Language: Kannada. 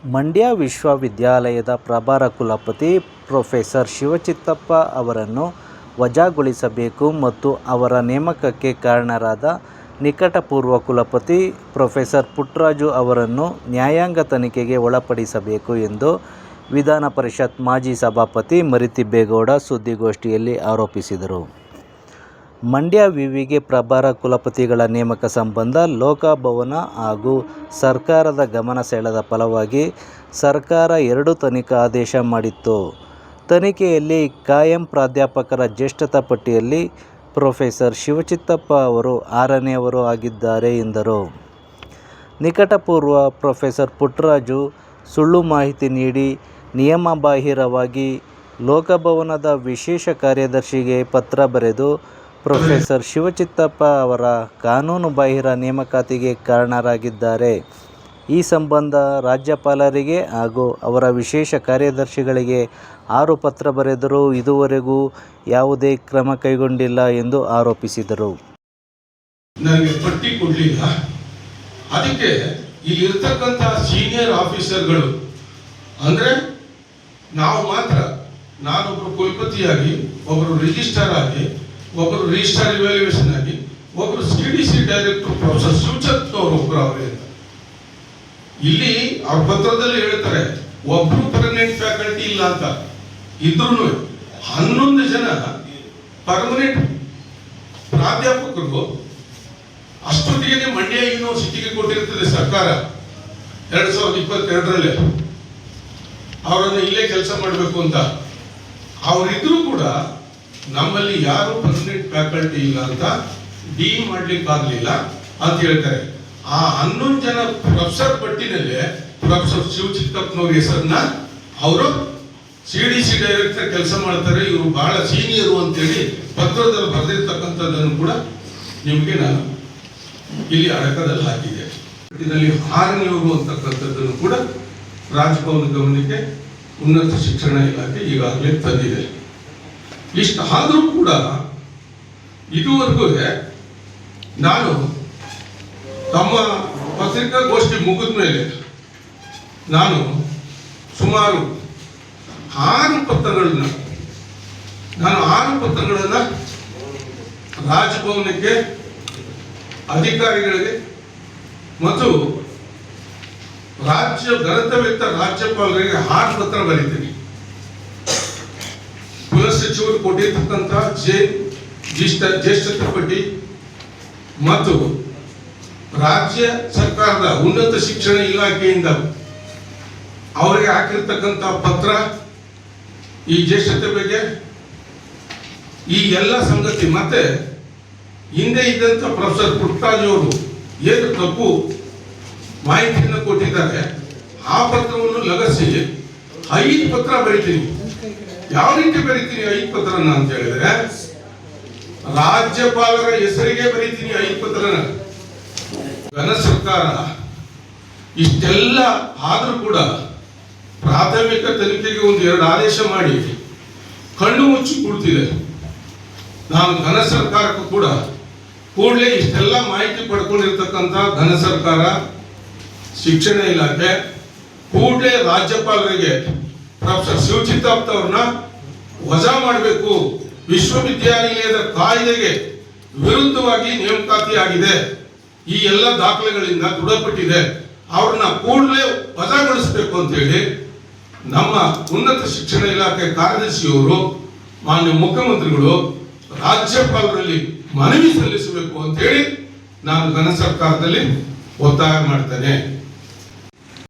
ಮಂಡ್ಯ ವಿಶ್ವವಿದ್ಯಾಲಯದ ಪ್ರಭಾರ ಕುಲಪತಿ ಪ್ರೊಫೆಸರ್ ಶಿವಚಿತ್ತಪ್ಪ ಅವರನ್ನು ವಜಾಗೊಳಿಸಬೇಕು ಮತ್ತು ಅವರ ನೇಮಕಕ್ಕೆ ಕಾರಣರಾದ ನಿಕಟಪೂರ್ವ ಕುಲಪತಿ ಪ್ರೊಫೆಸರ್ ಪುಟ್ಟರಾಜು ಅವರನ್ನು ನ್ಯಾಯಾಂಗ ತನಿಖೆಗೆ ಒಳಪಡಿಸಬೇಕು ಎಂದು ವಿಧಾನ ಪರಿಷತ್ ಮಾಜಿ ಸಭಾಪತಿ ಮರಿತಿಬ್ಬೇಗೌಡ ಸುದ್ದಿಗೋಷ್ಠಿಯಲ್ಲಿ ಆರೋಪಿಸಿದರು. ಮಂಡ್ಯ ವಿವಿಗೆ ಪ್ರಭಾರ ಕುಲಪತಿಗಳ ನೇಮಕ ಸಂಬಂಧ ಲೋಕಭವನ ಹಾಗೂ ಸರ್ಕಾರದ ಗಮನ ಸೆಳೆದ ಫಲವಾಗಿ ಸರ್ಕಾರ 2 ತನಿಖಾ ಆದೇಶ ಮಾಡಿತ್ತು. ತನಿಖೆಯಲ್ಲಿ ಕಾಯಂ ಪ್ರಾಧ್ಯಾಪಕರ ಜ್ಯೇಷ್ಠತಾ ಪಟ್ಟಿಯಲ್ಲಿ ಪ್ರೊಫೆಸರ್ ಶಿವಚಿತ್ತಪ್ಪ ಅವರು 6ನೇಯವರು ಆಗಿದ್ದಾರೆ ಎಂದರು. ನಿಕಟಪೂರ್ವ ಪ್ರೊಫೆಸರ್ ಪುಟ್ಟರಾಜು ಸುಳ್ಳು ಮಾಹಿತಿ ನೀಡಿ ನಿಯಮಬಾಹಿರವಾಗಿ ಲೋಕಭವನದ ವಿಶೇಷ ಕಾರ್ಯದರ್ಶಿಗೆ ಪತ್ರ ಬರೆದು ಪ್ರೊಫೆಸರ್ ಶಿವಚಿತ್ತಪ್ಪ ಅವರ ಕಾನೂನುಬಾಹಿರ ನೇಮಕಾತಿಗೆ ಕಾರಣರಾಗಿದ್ದಾರೆ. ಈ ಸಂಬಂಧ ರಾಜ್ಯಪಾಲರಿಗೆ ಹಾಗೂ ಅವರ ವಿಶೇಷ ಕಾರ್ಯದರ್ಶಿಗಳಿಗೆ 6 ಪತ್ರ ಬರೆದರೂ ಇದುವರೆಗೂ ಯಾವುದೇ ಕ್ರಮ ಕೈಗೊಂಡಿಲ್ಲ ಎಂದು ಆರೋಪಿಸಿದರು. ನನಗೆ ಪಟ್ಟಿ ಕೊಡಲಿಲ್ಲ. ಅದಕ್ಕೆ ಇಲ್ಲಿರ್ತಕ್ಕಂಥ ಸೀನಿಯರ್ ಆಫೀಸರ್ಗಳು ಅಂದರೆ ನಾವು ಮಾತ್ರ, ನಾನೊಬ್ಬರು ಕುಲಪತಿಯಾಗಿ, ಒಬ್ಬರು ರಿಜಿಸ್ಟ್ರಾರ್ ಆಗಿ, ಒಬ್ಬರು ರಿಜಿಸ್ಟ್ರಾರ್ ಇವ್ಯಾಲ್ಯೂಯೇಷನ್ ಆಗಿ, ಒಬ್ಬರು CDC ಡೈರೆಕ್ಟರ್ ಪ್ರೊಫೆಸರ್ ಶಿವಚಂದ್ರವರು ಒಬ್ಬರು ಅವರೇ ಅಂತ. ಇಲ್ಲಿ ಅವ್ರ ಪತ್ರದಲ್ಲಿ ಹೇಳ್ತಾರೆ ಒಬ್ರು ಪರ್ಮನೆಂಟ್ ಫ್ಯಾಕಲ್ಟಿ ಇಲ್ಲ ಅಂತ. ಇದ್ರೂ 11 ಜನ ಪರ್ಮನೆಂಟ್ ಪ್ರಾಧ್ಯಾಪಕರು ಅಷ್ಟೊತ್ತಿಗೆ ಮಂಡ್ಯ ಯೂನಿವರ್ಸಿಟಿಗೆ ಕೊಟ್ಟಿರ್ತದೆ ಸರ್ಕಾರ 2022ರಲ್ಲಿ ಅವರನ್ನು ಇಲ್ಲೇ ಕೆಲಸ ಮಾಡಬೇಕು ಅಂತ. ಅವರಿದ್ರೂ ಕೂಡ ನಮ್ಮಲ್ಲಿ ಯಾರು ಪರ್ಮನೆಂಟ್ ಫ್ಯಾಕಲ್ಟಿ ಇಲ್ಲ ಅಂತ ಡಿ ಮಾಡ್ಲಿಕ್ಕೆ ಆಗಲಿಲ್ಲ ಅಂತ ಹೇಳ್ತಾರೆ. ಆ 11 ಜನ ಪ್ರೊಫೆಸರ್ ಪಟ್ಟಿನಲ್ಲಿ ಪ್ರೊಫೆಸರ್ ಶಿವಚಿತ್ತಪ್ಪನವ್ರ ಹೆಸರನ್ನ ಅವರು CDC ಡೈರೆಕ್ಟರ್ ಕೆಲಸ ಮಾಡ್ತಾರೆ, ಇವರು ಬಹಳ ಸೀನಿಯರು ಅಂತೇಳಿ ಪತ್ರದಲ್ಲಿ ಬರೆದಿರ್ತಕ್ಕಂಥದ್ದನ್ನು ಕೂಡ ನಿಮಗೆ ನಾನು ಇಲ್ಲಿ ಅಡಕದಲ್ಲಿ ಹಾಕಿದೆ. ಇದರಲ್ಲಿ 6ನೇಯವರು ಅಂತಕ್ಕಂಥದ್ದನ್ನು ಕೂಡ ರಾಜಭವನ ಗಮನಕ್ಕೆ ಉನ್ನತ ಶಿಕ್ಷಣ ಇಲಾಖೆ ಈಗಾಗಲೇ ತಂದಿದೆ. ಇಷ್ಟಾದರೂ ಕೂಡ ಇದುವರೆಗೂ ನಾನು ತಮ್ಮ ಪತ್ರಿಕಾಗೋಷ್ಠಿ ಮುಗಿದ ಮೇಲೆ ನಾನು ಸುಮಾರು 6 ಪತ್ರಗಳನ್ನು ರಾಜಭವನಕ್ಕೆ, ಅಧಿಕಾರಿಗಳಿಗೆ ಮತ್ತು ಗಣತವ್ಯತ ರಾಜ್ಯಪಾಲರಿಗೆ 6 ಪತ್ರ ಬರೀತೀನಿ. ಕುಲಸಚಿವರು ಕೊಟ್ಟಿರ್ತಕ್ಕಂಥ ಜ್ಯೇಷ್ಠತೆ ಪಟ್ಟಿ ಮತ್ತು ರಾಜ್ಯ ಸರ್ಕಾರದ ಉನ್ನತ ಶಿಕ್ಷಣ ಇಲಾಖೆಯಿಂದ ಅವರಿಗೆ ಹಾಕಿರ್ತಕ್ಕಂಥ ಪತ್ರ, ಈ ಜ್ಯೇಷ್ಠತೆ ಬಗ್ಗೆ ಈ ಎಲ್ಲ ಸಂಗತಿ, ಮತ್ತೆ ಹಿಂದೆ ಇದ್ದಂಥ ಪ್ರೊಫೆಸರ್ ಪುಟ್ಟರಾಜು ಅವರು ಏನು ತಪ್ಪು ಮಾಹಿತಿಯನ್ನು ಕೊಟ್ಟಿದ್ದಾರೆ ಆ ಪತ್ರವನ್ನು ಲಗಸಿ 5 ಪತ್ರ ಬರೀತೀನಿ. ಯಾವ ರೀತಿ ಬರೀತೀನಿ 5 ಪತ್ರನ ಅಂತ ಹೇಳಿದ್ರೆ, ರಾಜ್ಯಪಾಲರ ಹೆಸರಿಗೆ ಬರೀತೀನಿ 5 ಪತ್ರನ. ಘನ ಸರ್ಕಾರ ಇಷ್ಟೆಲ್ಲ ಆದ್ರೂ ಕೂಡ ಪ್ರಾಥಮಿಕ ತನಿಖೆಗೆ 1-2 ಆದೇಶ ಮಾಡಿ ಕಣ್ಣು ಮುಚ್ಚಿ ಕೂಡ್ತಿದೆ. ನಾನು ಘನ ಸರ್ಕಾರಕ್ಕೂ ಕೂಡ ಕೂಡಲೇ ಇಷ್ಟೆಲ್ಲ ಮಾಹಿತಿ ಪಡ್ಕೊಂಡಿರ್ತಕ್ಕಂಥ ಘನ ಸರ್ಕಾರ, ಶಿಕ್ಷಣ ಇಲಾಖೆ ಕೂಡಲೇ ರಾಜ್ಯಪಾಲರಿಗೆ ಪ್ರೊಫೆಸರ್ ಶಿವಚಿತ್ತಪ್ಪ ಅವ್ರನ್ನ ವಜಾ ಮಾಡಬೇಕು, ವಿಶ್ವವಿದ್ಯಾನಿಲಯದ ಕಾಯ್ದೆಗೆ ವಿರುದ್ಧವಾಗಿ ನೇಮಕಾತಿ ಆಗಿದೆ, ಈ ಎಲ್ಲ ದಾಖಲೆಗಳಿಂದ ದೃಢಪಟ್ಟಿದೆ, ಅವ್ರನ್ನ ಕೂಡಲೇ ವಜಾಗೊಳಿಸಬೇಕು ಅಂತ ಹೇಳಿ ನಮ್ಮ ಉನ್ನತ ಶಿಕ್ಷಣ ಇಲಾಖೆ ಕಾರ್ಯದರ್ಶಿಯವರು, ಮಾನ್ಯ ಮುಖ್ಯಮಂತ್ರಿಗಳು ರಾಜ್ಯಪಾಲರಲ್ಲಿ ಮನವಿ ಸಲ್ಲಿಸಬೇಕು ಅಂತ ಹೇಳಿ ನಾನು ಘನ ಸರ್ಕಾರದಲ್ಲಿ ಒತ್ತಾಯ ಮಾಡ್ತೇನೆ.